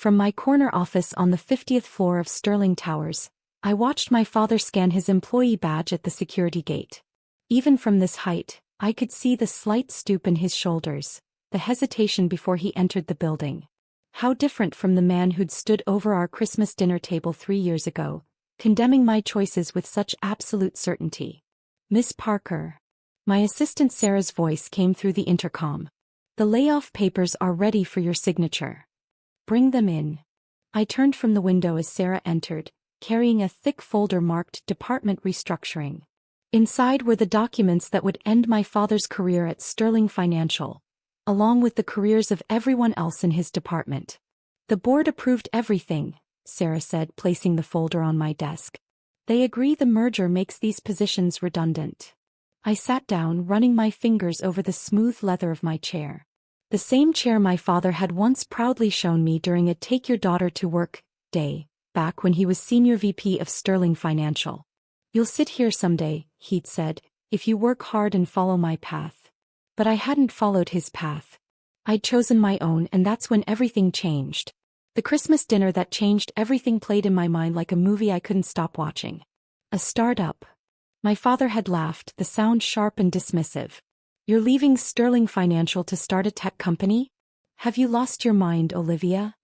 From my corner office on the 50th floor of Sterling Towers, I watched my father scan his employee badge at the security gate. Even from this height, I could see the slight stoop in his shoulders, the hesitation before he entered the building. How different from the man who'd stood over our Christmas dinner table 3 years ago, condemning my choices with such absolute certainty. "Miss Parker." My assistant Sarah's voice came through the intercom. "The layoff papers are ready for your signature. Bring them in." I turned from the window as Sarah entered, carrying a thick folder marked Department Restructuring. Inside were the documents that would end my father's career at Sterling Financial, along with the careers of everyone else in his department. "The board approved everything," Sarah said, placing the folder on my desk. "They agree the merger makes these positions redundant." I sat down, running my fingers over the smooth leather of my chair. The same chair my father had once proudly shown me during a Take Your Daughter to Work day, back when he was Senior VP of Sterling Financial. "You'll sit here someday," he'd said, "if you work hard and follow my path." But I hadn't followed his path. I'd chosen my own, and that's when everything changed. The Christmas dinner that changed everything played in my mind like a movie I couldn't stop watching. A startup. My father had laughed, the sound sharp and dismissive. "You're leaving Sterling Financial to start a tech company? Have you lost your mind, Olivia?"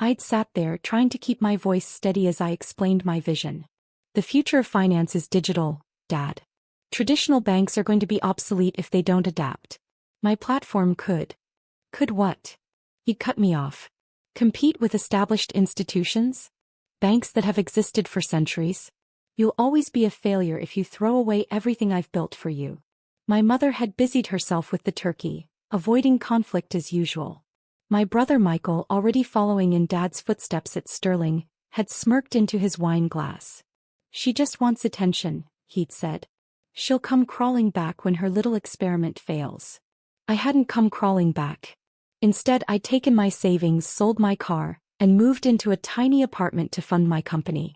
I'd sat there, trying to keep my voice steady as I explained my vision. "The future of finance is digital, Dad. Traditional banks are going to be obsolete if they don't adapt. My platform could." "Could what?" He cut me off. "Compete with established institutions? Banks that have existed for centuries? You'll always be a failure if you throw away everything I've built for you." My mother had busied herself with the turkey, avoiding conflict as usual. My brother Michael, already following in Dad's footsteps at Sterling, had smirked into his wine glass. "She just wants attention," he'd said. "She'll come crawling back when her little experiment fails." I hadn't come crawling back. Instead, I'd taken my savings, sold my car, and moved into a tiny apartment to fund my company.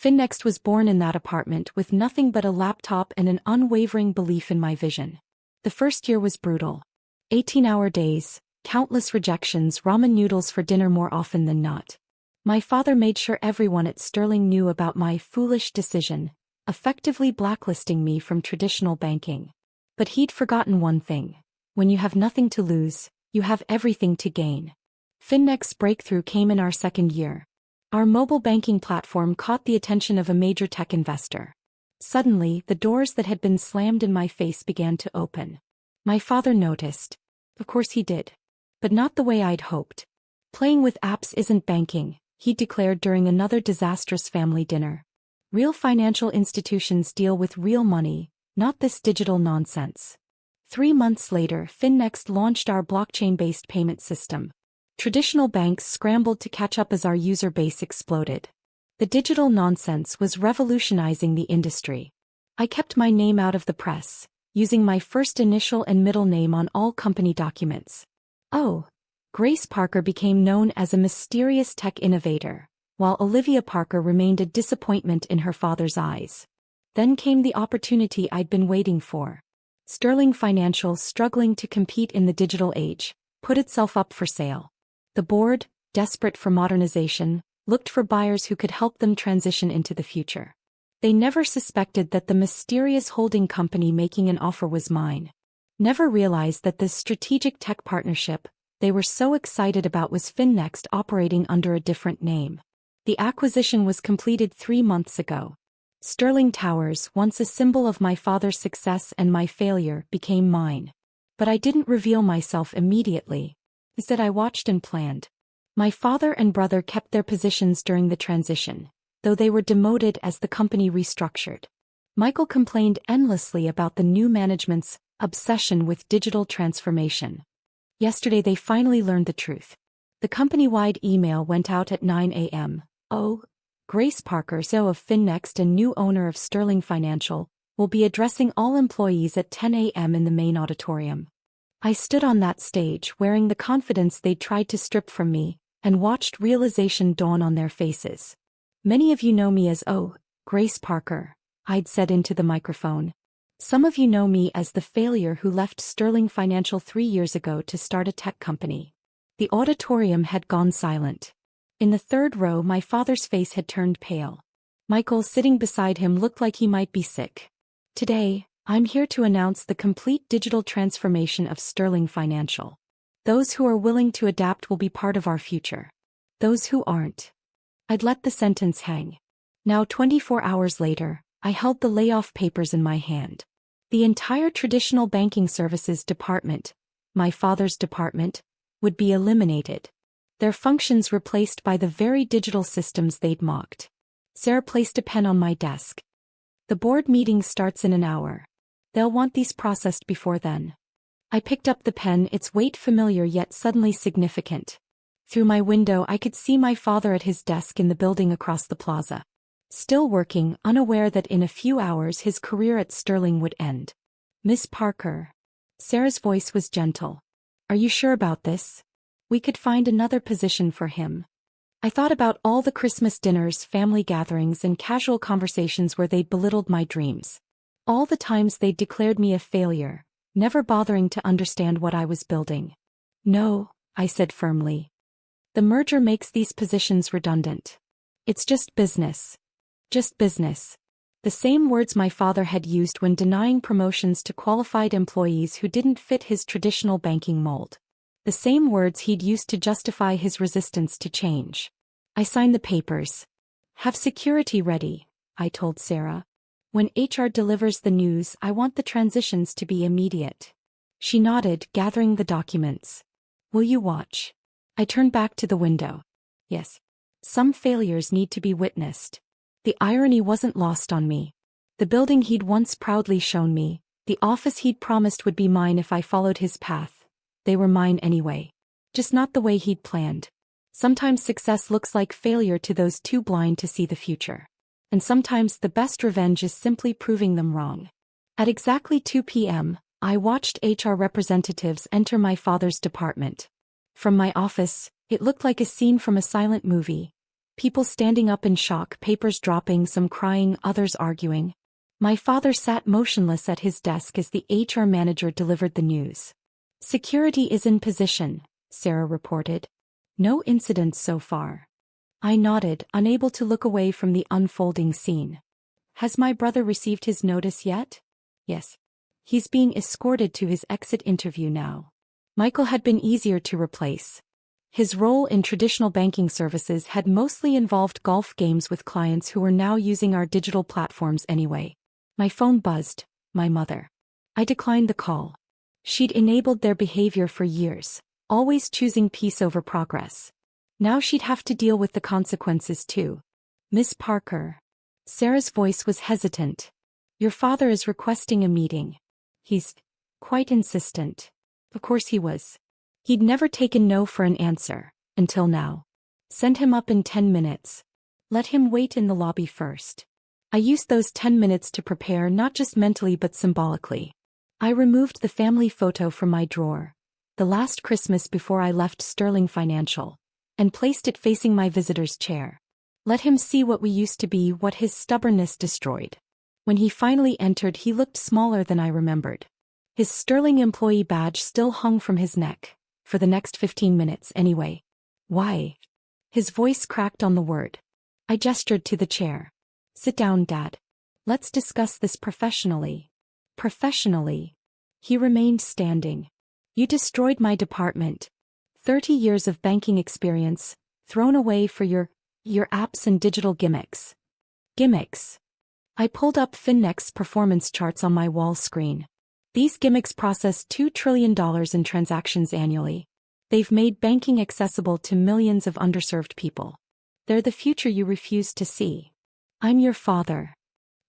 Finnext was born in that apartment with nothing but a laptop and an unwavering belief in my vision. The first year was brutal. 18-hour days, countless rejections, ramen noodles for dinner more often than not. My father made sure everyone at Sterling knew about my foolish decision, effectively blacklisting me from traditional banking. But he'd forgotten one thing. When you have nothing to lose, you have everything to gain. Finnext's breakthrough came in our second year. Our mobile banking platform caught the attention of a major tech investor. Suddenly, the doors that had been slammed in my face began to open. My father noticed. Of course he did. But not the way I'd hoped. "Playing with apps isn't banking," he declared during another disastrous family dinner. "Real financial institutions deal with real money, not this digital nonsense." 3 months later, Finnext launched our blockchain-based payment system. Traditional banks scrambled to catch up as our user base exploded. The digital nonsense was revolutionizing the industry. I kept my name out of the press, using my first initial and middle name on all company documents. Oh, Grace Parker became known as a mysterious tech innovator, while Olivia Parker remained a disappointment in her father's eyes. Then came the opportunity I'd been waiting for. Sterling Financial, struggling to compete in the digital age, put itself up for sale. The board, desperate for modernization, looked for buyers who could help them transition into the future. They never suspected that the mysterious holding company making an offer was mine. Never realized that this strategic tech partnership they were so excited about was Finnext, operating under a different name. The acquisition was completed 3 months ago. Sterling Towers, once a symbol of my father's success and my failure, became mine. But I didn't reveal myself immediately. Instead, I watched and planned. My father and brother kept their positions during the transition, though they were demoted as the company restructured. Michael complained endlessly about the new management's obsession with digital transformation. Yesterday they finally learned the truth. The company-wide email went out at 9 a.m. "Oh, Grace Parker, CEO of Finnext and new owner of Sterling Financial, will be addressing all employees at 10 a.m. in the main auditorium." I stood on that stage, wearing the confidence they'd tried to strip from me, and watched realization dawn on their faces. "Many of you know me as Grace Parker," I'd said into the microphone. "Some of you know me as the failure who left Sterling Financial 3 years ago to start a tech company." The auditorium had gone silent. In the third row, my father's face had turned pale. Michael, sitting beside him, looked like he might be sick. Today, I'm here to announce the complete digital transformation of Sterling Financial. Those who are willing to adapt will be part of our future. Those who aren't. I'd let the sentence hang. Now, 24 hours later, I held the layoff papers in my hand. The entire traditional banking services department, my father's department, would be eliminated. Their functions replaced by the very digital systems they'd mocked. Sarah placed a pen on my desk. The board meeting starts in an hour. They'll want these processed before then. I picked up the pen, its weight familiar yet suddenly significant. Through my window I could see my father at his desk in the building across the plaza. Still working, unaware that in a few hours his career at Sterling would end. Miss Parker. Sarah's voice was gentle. Are you sure about this? We could find another position for him. I thought about all the Christmas dinners, family gatherings, and casual conversations where they'd belittled my dreams. All the times they'd declared me a failure, never bothering to understand what I was building. No, I said firmly. The merger makes these positions redundant. It's just business. Just business. The same words my father had used when denying promotions to qualified employees who didn't fit his traditional banking mold. The same words he'd used to justify his resistance to change. I signed the papers. Have security ready, I told Sarah. When HR delivers the news, I want the transitions to be immediate. She nodded, gathering the documents. Will you watch? I turned back to the window. Yes. Some failures need to be witnessed. The irony wasn't lost on me. The building he'd once proudly shown me, the office he'd promised would be mine if I followed his path, they were mine anyway. Just not the way he'd planned. Sometimes success looks like failure to those too blind to see the future. And sometimes the best revenge is simply proving them wrong. At exactly 2 p.m., I watched HR representatives enter my father's department. From my office, it looked like a scene from a silent movie. People standing up in shock, papers dropping, some crying, others arguing. My father sat motionless at his desk as the HR manager delivered the news. Security is in position, Sarah reported. No incidents so far. I nodded, unable to look away from the unfolding scene. Has my brother received his notice yet? Yes. He's being escorted to his exit interview now. Michael had been easier to replace. His role in traditional banking services had mostly involved golf games with clients who were now using our digital platforms anyway. My phone buzzed. My mother. I declined the call. She'd enabled their behavior for years, always choosing peace over progress. Now she'd have to deal with the consequences too. Miss Parker. Sarah's voice was hesitant. Your father is requesting a meeting. He's quite insistent. Of course he was. He'd never taken no for an answer, until now. Send him up in 10 minutes. Let him wait in the lobby first. I used those 10 minutes to prepare, not just mentally but symbolically. I removed the family photo from my drawer, the last Christmas before I left Sterling Financial, and placed it facing my visitor's chair. Let him see what we used to be, what his stubbornness destroyed. When he finally entered, he looked smaller than I remembered. His Sterling employee badge still hung from his neck, for the next 15 minutes anyway. Why? His voice cracked on the word. I gestured to the chair. Sit down, Dad. Let's discuss this professionally. Professionally. He remained standing. You destroyed my department. 30 years of banking experience, thrown away for your apps and digital gimmicks. Gimmicks. I pulled up FinNext's performance charts on my wall screen. These gimmicks process $2 trillion in transactions annually. They've made banking accessible to millions of underserved people. They're the future you refuse to see. I'm your father.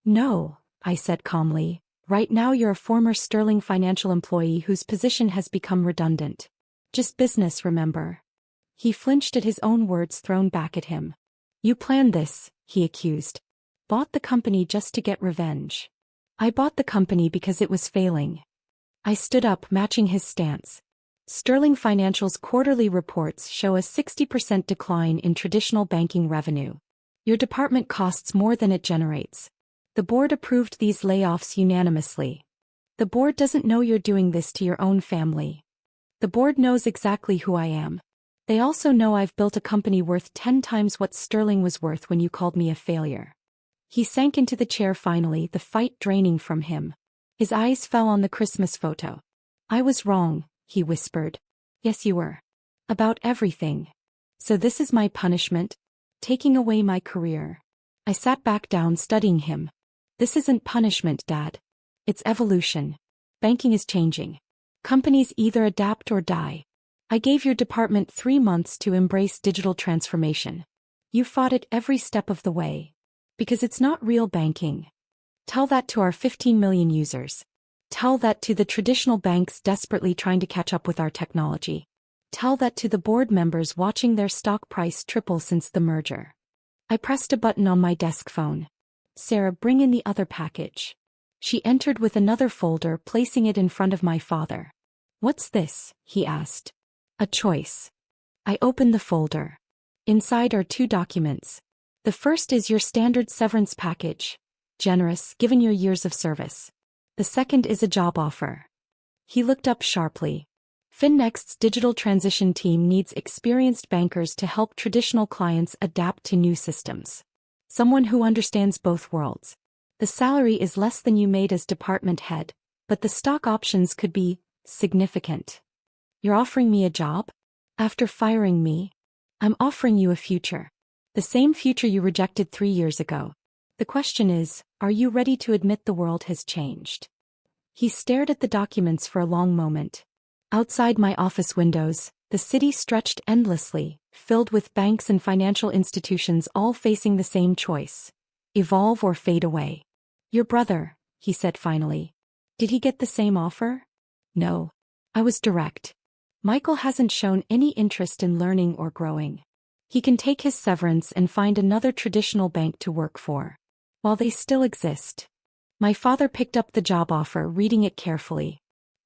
No, I said calmly. Right now you're a former Sterling Financial employee whose position has become redundant. Just business, remember? He flinched at his own words thrown back at him. You planned this, he accused. Bought the company just to get revenge. I bought the company because it was failing. I stood up, matching his stance. Sterling Financial's quarterly reports show a 60% decline in traditional banking revenue. Your department costs more than it generates. The board approved these layoffs unanimously. The board doesn't know you're doing this to your own family. The board knows exactly who I am. They also know I've built a company worth 10 times what Sterling was worth when you called me a failure. He sank into the chair finally, the fight draining from him. His eyes fell on the Christmas photo. I was wrong, he whispered. Yes, you were. About everything. So this is my punishment? Taking away my career. I sat back down studying him. This isn't punishment, Dad. It's evolution. Banking is changing. Companies either adapt or die. I gave your department 3 months to embrace digital transformation. You fought it every step of the way. Because it's not real banking. Tell that to our 15 million users. Tell that to the traditional banks desperately trying to catch up with our technology. Tell that to the board members watching their stock price triple since the merger. I pressed a button on my desk phone. Sarah, bring in the other package. She entered with another folder, placing it in front of my father. What's this? He asked. A choice. I opened the folder. Inside are 2 documents. The first is your standard severance package. Generous, given your years of service. The second is a job offer. He looked up sharply. FinNext's digital transition team needs experienced bankers to help traditional clients adapt to new systems. Someone who understands both worlds. The salary is less than you made as department head, but the stock options could be significant. You're offering me a job? After firing me? I'm offering you a future. The same future you rejected 3 years ago. The question is, are you ready to admit the world has changed? He stared at the documents for a long moment. Outside my office windows, the city stretched endlessly, filled with banks and financial institutions all facing the same choice. Evolve or fade away. Your brother, he said finally. Did he get the same offer? No. I was direct. Michael hasn't shown any interest in learning or growing. He can take his severance and find another traditional bank to work for. While they still exist. My father picked up the job offer, reading it carefully.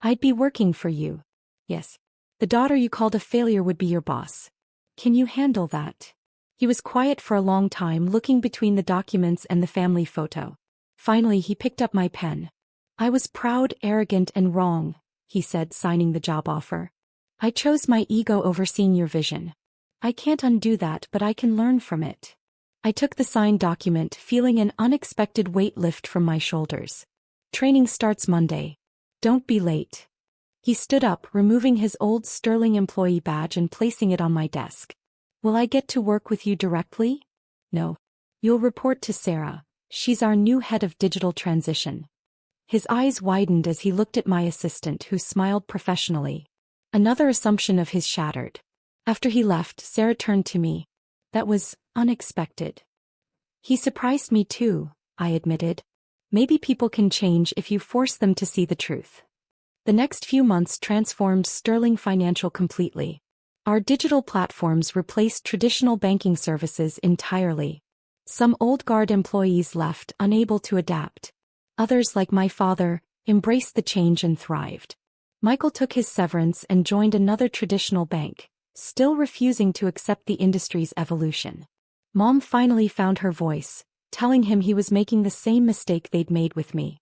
I'd be working for you. Yes. The daughter you called a failure would be your boss. Can you handle that? He was quiet for a long time, looking between the documents and the family photo. Finally, he picked up my pen. I was proud, arrogant, and wrong, he said, signing the job offer. I chose my ego over seeing your vision. I can't undo that, but I can learn from it. I took the signed document, feeling an unexpected weight lift from my shoulders. Training starts Monday. Don't be late. He stood up, removing his old Sterling employee badge and placing it on my desk. Will I get to work with you directly? No. You'll report to Sarah. She's our new head of digital transition. His eyes widened as he looked at my assistant, who smiled professionally. Another assumption of his shattered. After he left, Sarah turned to me. That was unexpected. He surprised me too, I admitted. Maybe people can change if you force them to see the truth. The next few months transformed Sterling Financial completely. Our digital platforms replaced traditional banking services entirely. Some old guard employees left, unable to adapt. Others, like my father, embraced the change and thrived. Michael took his severance and joined another traditional bank, still refusing to accept the industry's evolution. Mom finally found her voice, telling him he was making the same mistake they'd made with me.